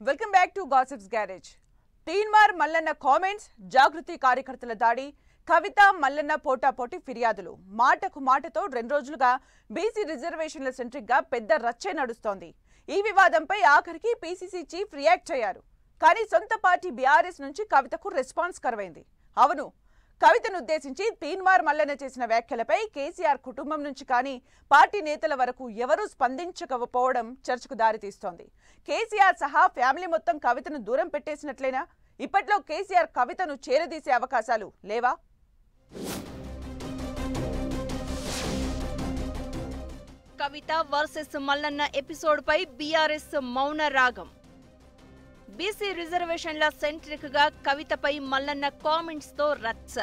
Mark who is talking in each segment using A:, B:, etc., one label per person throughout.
A: Welcome back to gossips garage. Teenmaar Mallanna comments, Jagruthi కార్యకర్తల దాడి, కవిత మల్లన్న పోటాపోటీ ఫిర్యాదులు, మాటకు మాటతో 2 రోజులుగా బీసీ రిజర్వేషన్ల సెంట్రిక్ గా పెద్ద రచ్చే నడుస్తోంది. ఈ వివాదంపై ఆఖరికి పీసీసీ చీఫ్ రియాక్ట్ అయ్యారు. కానీ సొంత పార్టీ బీఆర్ఎస్ నుంచి కవితకు రెస్పాన్స్ కరువైంది. అవును, కవితను ఉద్దేశించి తీన్మార్ మల్లన్న చేసిన వ్యాఖ్యలపై కేసీఆర్ కుటుంబం నుంచి కానీ పార్టీ నేతల వరకు ఎవరూ స్పందించకపోవడం చర్చకు దారితీస్తోంది. కేసీఆర్ సహా ఫ్యామిలీ మొత్తం కవితను దూరం పెట్టేసినట్లేనా? ఇప్పట్లో కేసీఆర్ కవితను చేరదీసే అవకాశాలు లేవా?
B: కవిత వర్సెస్ మల్లన్న ఎపిసోడ్ పై బీఆర్ఎస్ మౌన రాగం. బీసీ రిజర్వేషన్ల సెంట్రిక్ గా కవితపై మల్లన్న కామెంట్స్ తో రచ్చ.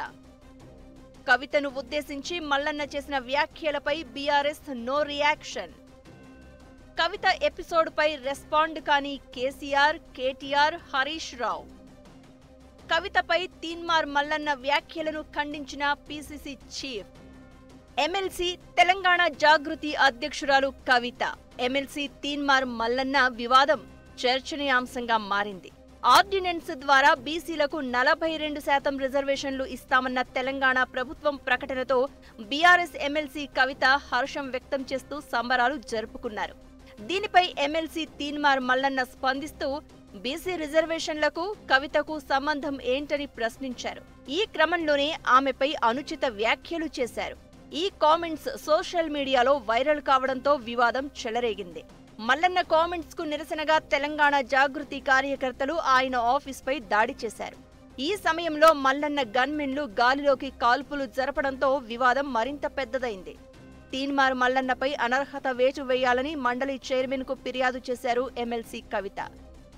B: కవితను ఉద్దేశించి మల్లన్న చేసిన వ్యాఖ్యలపై బీఆర్ఎస్ నో రియాక్షన్. కవిత ఎపిసోడ్ పై రెస్పాండ్ కాని కేసీఆర్, కేటీఆర్, హరీష్ రావు. కవితపై తీన్మార్ మల్లన్న వ్యాఖ్యలను ఖండించిన పీసీసీ చీఫ్. ఎమ్మెల్సీ తెలంగాణ జాగృతి అధ్యక్షురాలు కవిత, ఎమ్మెల్సీ తీన్మార్ మల్లన్న వివాదం చర్చనీయాంశంగా మారింది. ఆర్డినెన్స్ ద్వారా బీసీలకు 42% రిజర్వేషన్లు ఇస్తామన్న తెలంగాణ ప్రభుత్వం ప్రకటనతో బీఆర్ఎస్ ఎమ్మెల్సీ కవిత హర్షం వ్యక్తం చేస్తూ సంబరాలు జరుపుకున్నారు. దీనిపై ఎమ్మెల్సీ తీన్మార్ మల్లన్న స్పందిస్తూ బీసీ రిజర్వేషన్లకు కవితకు సంబంధం ఏంటని ప్రశ్నించారు. ఈ క్రమంలోనే ఆమెపై అనుచిత వ్యాఖ్యలు చేశారు. ఈ కామెంట్స్ సోషల్ మీడియాలో వైరల్ కావడంతో వివాదం చెలరేగింది. మల్లన్న కామెంట్స్ కు నిరసనగా తెలంగాణ జాగృతి కార్యకర్తలు ఆయన ఆఫీస్పై దాడి చేశారు. ఈ సమయంలో మల్లన్న గన్మెన్లు గాలిలోకి కాల్పులు జరపడంతో వివాదం మరింత పెద్దదైంది. తీన్మార్ మల్లన్నపై అనర్హత వేటు వేయాలని మండలి చైర్మన్ కు ఫిర్యాదు చేశారు ఎమ్మెల్సీ కవిత.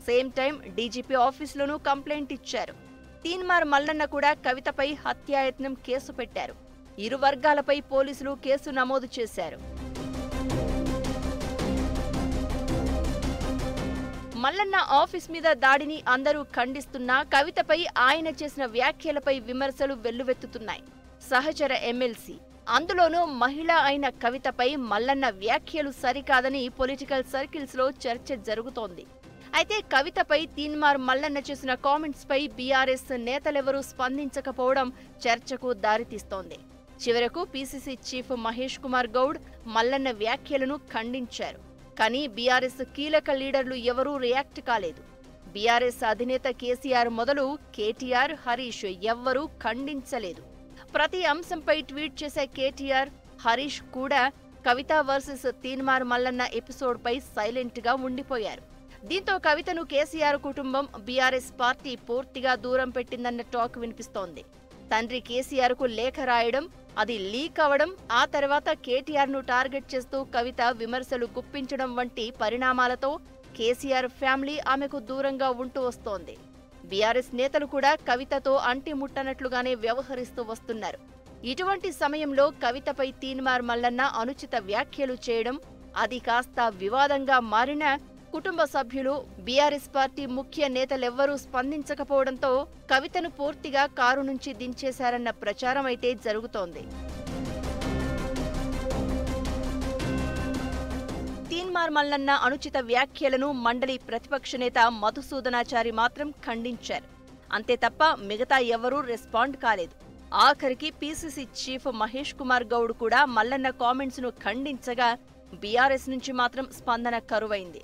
B: సేమ్ టైం డీజీపీ ఆఫీసులోనూ కంప్లైంట్ ఇచ్చారు. తీన్మార్ మల్లన్న కూడా కవితపై హత్యాయత్నం కేసు పెట్టారు. ఇరు వర్గాలపై పోలీసులు కేసు నమోదు చేశారు. మల్లన్న ఆఫీస్ మీద దాడిని అందరూ ఖండిస్తున్నా కవితపై ఆయన చేసిన వ్యాఖ్యలపై విమర్శలు వెల్లువెత్తుతున్నాయి. సహచర ఎమ్మెల్సీ, అందులోనూ మహిళ అయిన కవితపై మల్లన్న వ్యాఖ్యలు సరికాదని పొలిటికల్ సర్కిల్స్ లో చర్చ జరుగుతోంది. అయితే కవితపై తీన్మార్ మల్లన్న చేసిన కామెంట్స్ పై బీఆర్ఎస్ నేతలెవరూ స్పందించకపోవడం చర్చకు దారితీస్తోంది. చివరకు పీసీసీ చీఫ్ మహేష్ కుమార్ గౌడ్ మల్లన్న వ్యాఖ్యలను ఖండించారు. కానీ బీఆర్ఎస్ కీలక లీడర్లు ఎవరూ రియాక్ట్ కాలేదు. బీఆర్ఎస్ అధినేత కేసీఆర్ మొదలు కేటీఆర్, హరీష్ ఎవ్వరూ ఖండించలేదు. ప్రతి అంశంపై ట్వీట్ చేసే కేటీఆర్, హరీష్ కూడా కవిత వర్సెస్ తీన్మార్ మల్లన్న ఎపిసోడ్ పై సైలెంట్ గా ఉండిపోయారు. దీంతో కవితను కేసీఆర్ కుటుంబం, బీఆర్ఎస్ పార్టీ పూర్తిగా దూరం పెట్టిందన్న టాక్ వినిపిస్తోంది. తండ్రి కేసీఆర్ కు లేఖ రాయడం, అది లీక్ అవడం, ఆ తర్వాత కేటీఆర్ ను టార్గెట్ చేస్తూ కవిత విమర్శలు గుప్పించడం వంటి పరిణామాలతో కేసీఆర్ ఫ్యామిలీ ఆమెకు దూరంగా ఉంటూ వస్తోంది. బీఆర్ఎస్ నేతలు కూడా కవితతో అంటిముట్టనట్లుగానే వ్యవహరిస్తూ వస్తున్నారు. ఇటువంటి సమయంలో కవితపై తీన్మార్ మల్లన్న అనుచిత వ్యాఖ్యలు చేయడం, అది కాస్త వివాదంగా మారినా కుటుంబ సభ్యులు, బీఆర్ఎస్ పార్టీ ముఖ్య నేతలెవ్వరూ స్పందించకపోవడంతో కవితను పూర్తిగా కారు నుంచి దించేశారన్న ప్రచారం అయితే జరుగుతోంది. తీన్మార్ మల్లన్న అనుచిత వ్యాఖ్యలను మండలి ప్రతిపక్ష నేత మధుసూదనాచారి మాత్రం ఖండించారు. అంతే తప్ప మిగతా ఎవరూ రెస్పాండ్ కాలేదు. ఆఖరికి పీసీసీ చీఫ్ మహేష్ కుమార్ గౌడ్ కూడా మల్లన్న కామెంట్స్ ను ఖండించగా బీఆర్ఎస్ నుంచి మాత్రం స్పందన కరువైంది.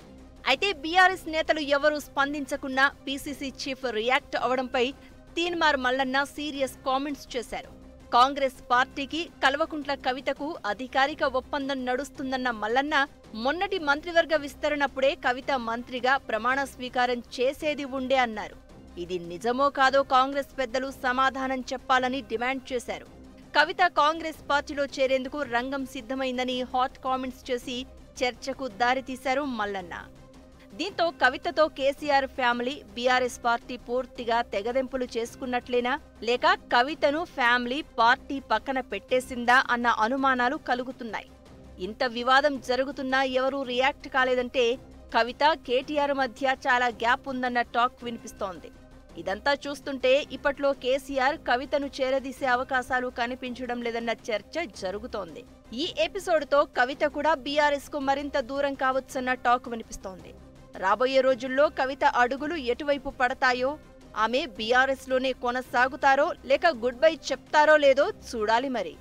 B: అయితే బీఆర్ఎస్ నేతలు ఎవరూ స్పందించకున్నా పీసీసీ చీఫ్ రియాక్ట్ అవడంపై తీన్మార్ మల్లన్న సీరియస్ కామెంట్స్ చేశారు. కాంగ్రెస్ పార్టీకి కల్వకుంట్ల కవితకు అధికారిక ఒప్పందం నడుస్తుందన్న మల్లన్న మొన్నటి మంత్రివర్గ విస్తరణప్పుడే కవిత మంత్రిగా ప్రమాణ స్వీకారం చేసేది ఉండే అన్నారు. ఇది నిజమో కాదో కాంగ్రెస్ పెద్దలు సమాధానం చెప్పాలని డిమాండ్ చేశారు. కవిత కాంగ్రెస్ పార్టీలో చేరేందుకు రంగం సిద్ధమైందని హాట్ కామెంట్స్ చేసి చర్చకు దారితీశారు మల్లన్న. దీంతో కవితతో కేసీఆర్ ఫ్యామిలీ, బీఆర్ఎస్ పార్టీ పూర్తిగా తెగదెంపులు చేసుకున్నట్లేనా, లేక కవితను ఫ్యామిలీ, పార్టీ పక్కన పెట్టేసిందా అన్న అనుమానాలు కలుగుతున్నాయి. ఇంత వివాదం జరుగుతున్నా ఎవరూ రియాక్ట్ కాలేదంటే కవిత, కేటీఆర్ మధ్య చాలా గ్యాప్ ఉందన్న టాక్ వినిపిస్తోంది. ఇదంతా చూస్తుంటే ఇప్పట్లో కేసీఆర్ కవితను చేరదీసే అవకాశాలు కనిపించడం లేదన్న చర్చ జరుగుతోంది. ఈ ఎపిసోడ్తో కవిత కూడా బీఆర్ఎస్ కు మరింత దూరం కావచ్చన్న టాక్ వినిపిస్తోంది. రాబోయే రోజుల్లో కవిత అడుగులు ఎటువైపు పడతాయో, ఆమె బీఆర్ఎస్ లోనే కొనసాగుతారో లేక గుడ్ బై చెప్తారో లేదో చూడాలి మరి.